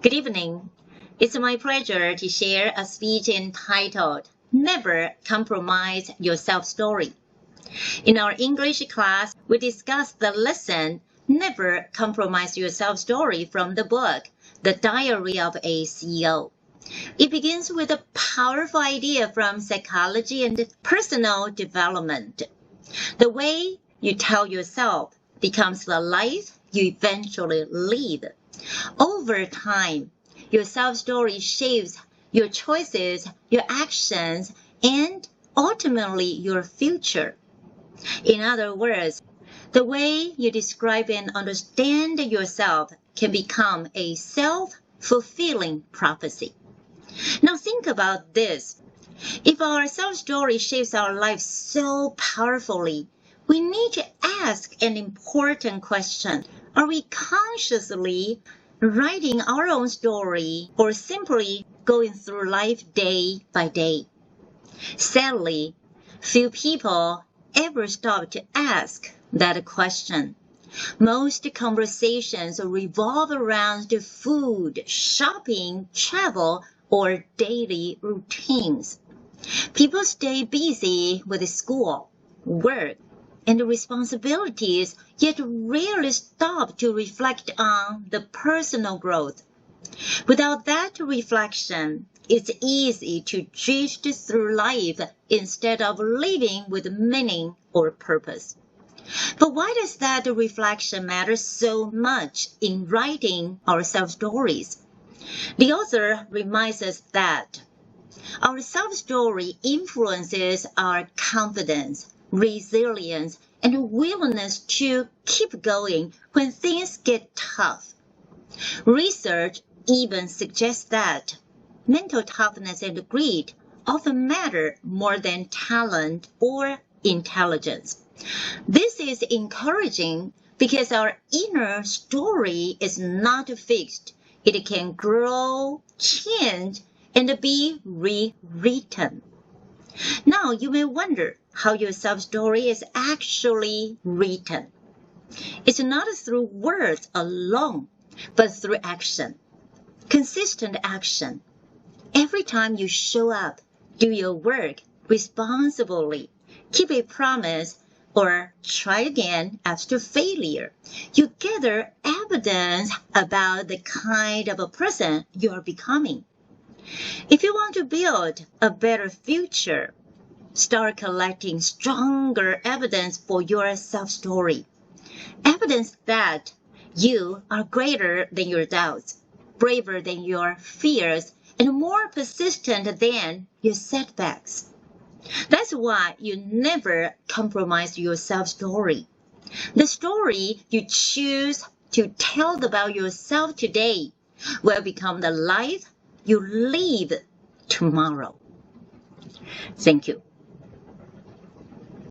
Good evening. It's my pleasure to share a speech entitled, Never Compromise Your Self-Story. In our English class, we discussed the lesson, Never Compromise Your Self-Story from the book, The Diary of a CEO. It begins with a powerful idea from psychology and personal development. The way you tell yourself becomes the life you eventually live. Over time, your self-story shapes your choices, your actions, and ultimately your future. In other words, the way you describe and understand yourself can become a self-fulfilling prophecy. Now think about this. If our self-story shapes our life so powerfully, we need to ask an important question. Are we consciously writing our own story or simply going through life day by day? Sadly, few people ever stop to ask that question. Most conversations revolve around food, shopping, travel, or daily routines. People stay busy with school, work, and responsibilities, yet rarely stop to reflect on the personal growth. Without that reflection, it's easy to drift through life instead of living with meaning or purpose. But why does that reflection matter so much in writing our self-stories? The author reminds us that our self-story influences our confidence, resilience, and willingness to keep going when things get tough. Research even suggests that mental toughness and grit often matter more than talent or intelligence. This is encouraging because our inner story is not fixed. It can grow, change, and be rewritten. Now you may wonder how your self-story is actually written. It's not through words alone, but through action. Consistent action. Every time you show up, do your work responsibly, keep a promise, or try again after failure, you gather evidence about the kind of a person you are becoming. If you want to build a better future, start collecting stronger evidence for your self-story. Evidence that you are greater than your doubts, braver than your fears, and more persistent than your setbacks. That's why you never compromise your self-story. The story you choose to tell about yourself today will become the life you live tomorrow. Thank you.